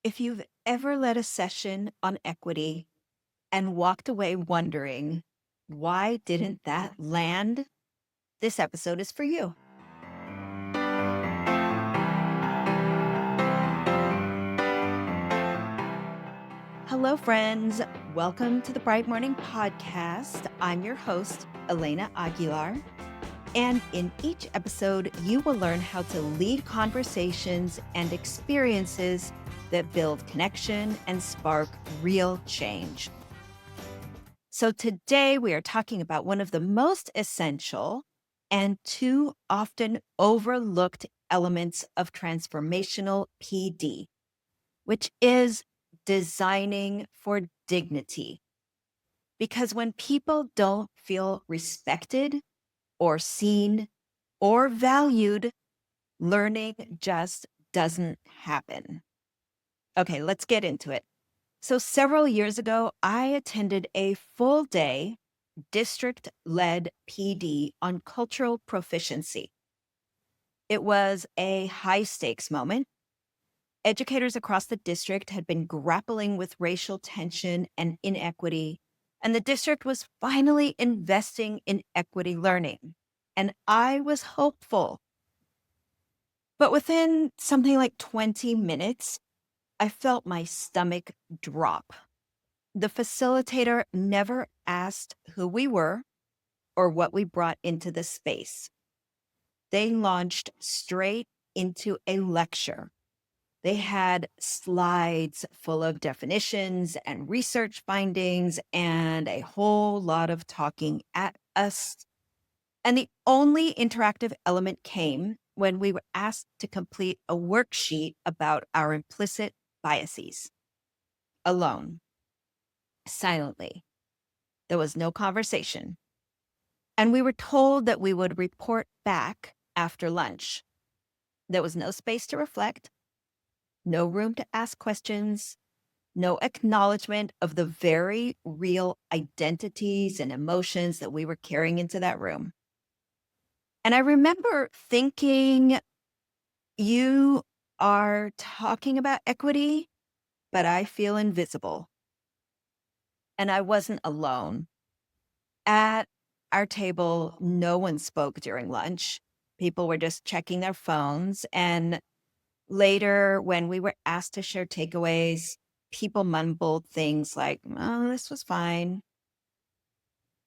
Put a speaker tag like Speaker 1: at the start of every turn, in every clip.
Speaker 1: If you've ever led a session on equity and walked away wondering, why didn't that land? This episode is for you. Hello, friends. Welcome to the Bright Morning Podcast. I'm your host, Elena Aguilar. And in each episode, you will learn how to lead conversations and experiences that build connection and spark real change. So today we are talking about one of the most essential and too often overlooked elements of transformational PD, which is designing for dignity. Because when people don't feel respected or seen or valued, learning just doesn't happen. Okay, let's get into it. So several years ago, I attended a full day district-led PD on cultural proficiency. It was a high-stakes moment. Educators across the district had been grappling with racial tension and inequity, and the district was finally investing in equity learning. And I was hopeful. But within something like 20 minutes, I felt my stomach drop. The facilitator never asked who we were or what we brought into the space. They launched straight into a lecture. They had slides full of definitions and research findings and a whole lot of talking at us. And the only interactive element came when we were asked to complete a worksheet about our implicit biases. Alone, silently. There was no conversation. And we were told that we would report back after lunch. There was no space to reflect, no room to ask questions, no acknowledgement of the very real identities and emotions that we were carrying into that room. And I remember thinking, you are talking about equity, but I feel invisible. And I wasn't alone. At our table, no one spoke during lunch. People were just checking their phones. And later, when we were asked to share takeaways, people mumbled things like, oh, this was fine.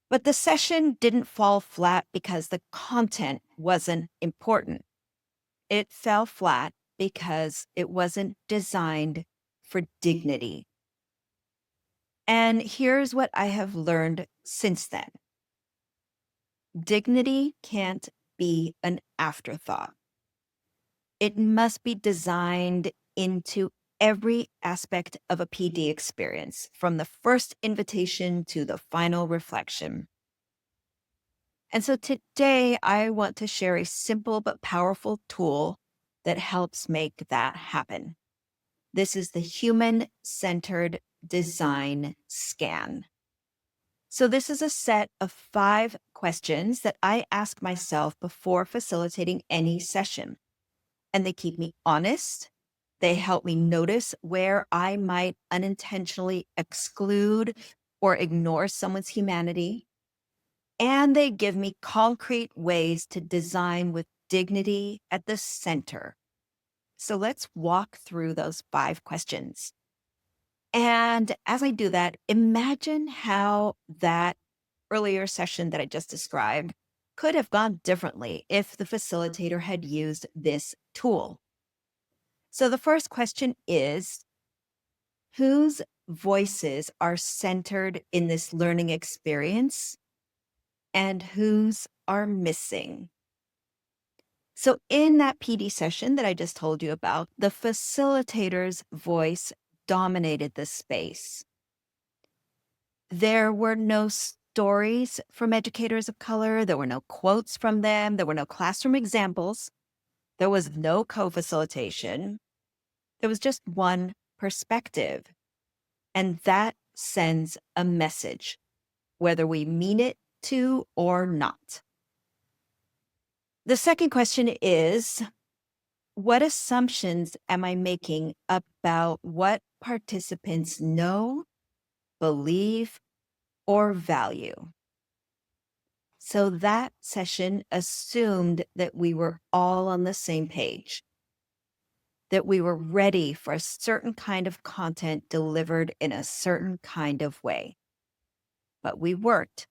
Speaker 1: But the session didn't fall flat because the content wasn't important. It fell flat because it wasn't designed for dignity. And here's what I have learned since then. Dignity can't be an afterthought. It must be designed into every aspect of a PD experience, from the first invitation to the final reflection. And so today, I want to share a simple but powerful tool that helps make that happen. This is the human-centered design scan. So this is a set of 5 questions that I ask myself before facilitating any session. And they keep me honest. They help me notice where I might unintentionally exclude or ignore someone's humanity. And they give me concrete ways to design with dignity at the center. So let's walk through those 5 questions. And as I do that, imagine how that earlier session that I just described could have gone differently if the facilitator had used this tool. So the first question is, whose voices are centered in this learning experience and whose are missing? So in that PD session that I just told you about, the facilitator's voice dominated the space. There were no stories from educators of color. There were no quotes from them. There were no classroom examples. There was no co-facilitation. There was just one perspective. And that sends a message, whether we mean it to or not. The second question is, What assumptions am I making about what participants know, believe, or value? So that session assumed that we were all on the same page, that we were ready for a certain kind of content delivered in a certain kind of way. But we weren't.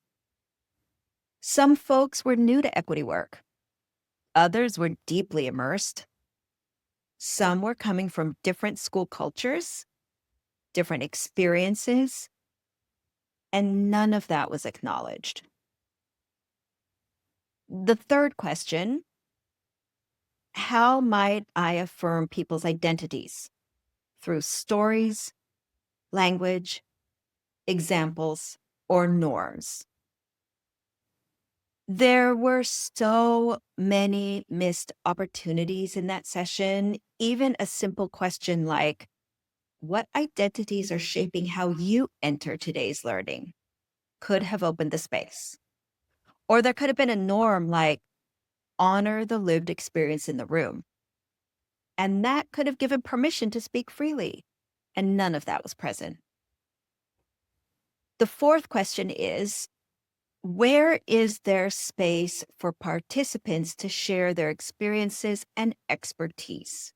Speaker 1: Some folks were new to equity work. Others were deeply immersed. Some were coming from different school cultures, different experiences, and none of that was acknowledged. The third question: how might I affirm people's identities? Through stories, language, examples, or norms. There were so many missed opportunities in that session. Even a simple question like, what identities are shaping how you enter today's learning, could have opened the space. Or there could have been a norm like, honor the lived experience in the room. And that could have given permission to speak freely. And none of that was present. The fourth question is, where is there space for participants to share their experiences and expertise?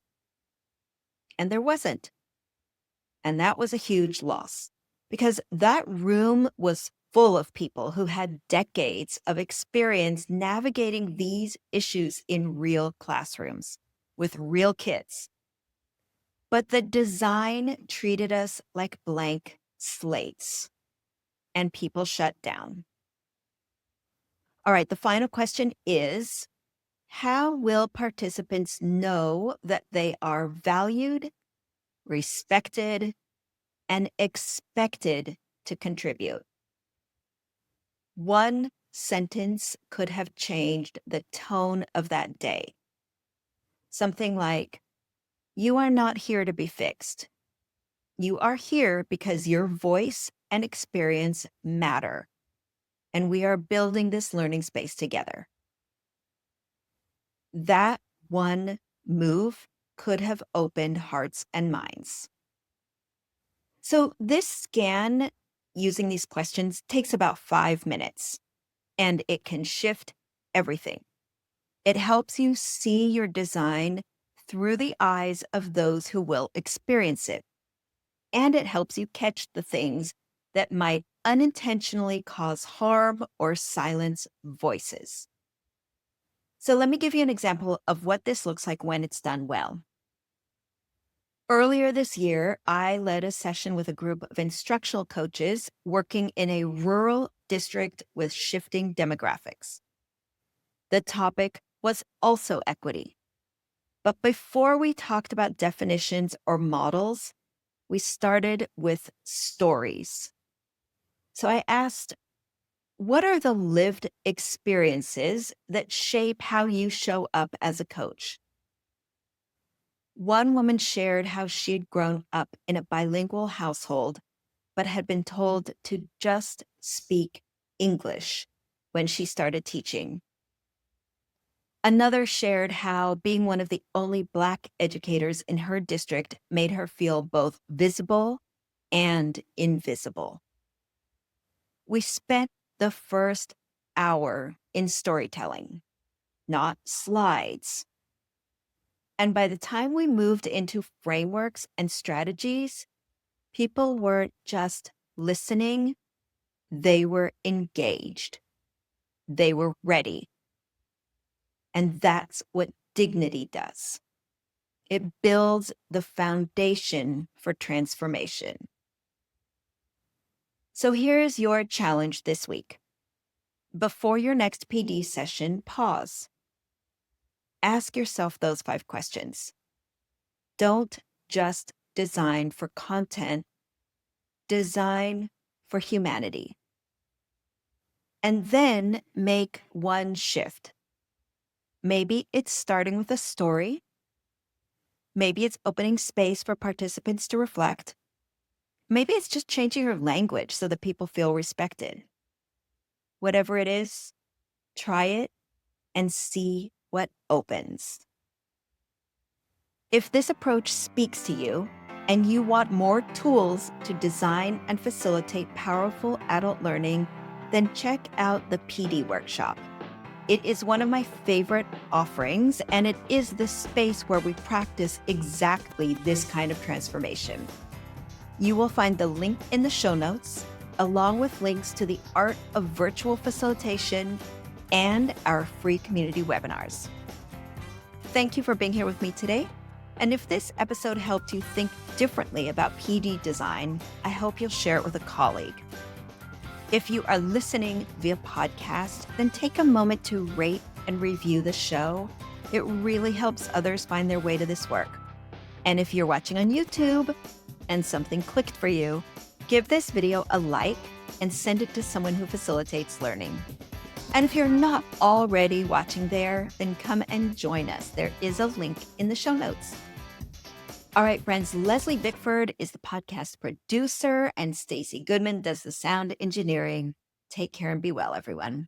Speaker 1: And there wasn't. And that was a huge loss because that room was full of people who had decades of experience navigating these issues in real classrooms with real kids. But the design treated us like blank slates, and people shut down. All right, the final question is, how will participants know that they are valued, respected, and expected to contribute? One sentence could have changed the tone of that day. Something like, you are not here to be fixed. You are here because your voice and experience matter, and we are building this learning space together. That one move could have opened hearts and minds. So this scan using these questions takes about 5 minutes, and it can shift everything. It helps you see your design through the eyes of those who will experience it. And it helps you catch the things that might unintentionally cause harm or silence voices. So let me give you an example of what this looks like when it's done well. Earlier this year, I led a session with a group of instructional coaches working in a rural district with shifting demographics. The topic was also equity. But before we talked about definitions or models, we started with stories. So I asked, what are the lived experiences that shape how you show up as a coach? One woman shared how she'd grown up in a bilingual household, but had been told to just speak English when she started teaching. Another shared how being one of the only Black educators in her district made her feel both visible and invisible. We spent the first hour in storytelling, not slides. And by the time we moved into frameworks and strategies, people weren't just listening, they were engaged. They were ready. And that's what dignity does. It builds the foundation for transformation. So here's your challenge this week. Before your next PD session, pause. Ask yourself those 5 questions. Don't just design for content, design for humanity. And then make one shift. Maybe it's starting with a story. Maybe it's opening space for participants to reflect. Maybe it's just changing your language so that people feel respected. Whatever it is, try it and see what opens. If this approach speaks to you and you want more tools to design and facilitate powerful adult learning, then check out the PD workshop. It is one of my favorite offerings, and it is the space where we practice exactly this kind of transformation. You will find the link in the show notes, along with links to the art of virtual facilitation and our free community webinars. Thank you for being here with me today. And if this episode helped you think differently about PD design, I hope you'll share it with a colleague. If you are listening via podcast, then take a moment to rate and review the show. It really helps others find their way to this work. And if you're watching on YouTube and something clicked for you, give this video a like and send it to someone who facilitates learning. And if you're not already watching there, then come and join us. There is a link in the show notes. All right, friends, Leslie Bickford is the podcast producer and Stacey Goodman does the sound engineering. Take care and be well, everyone.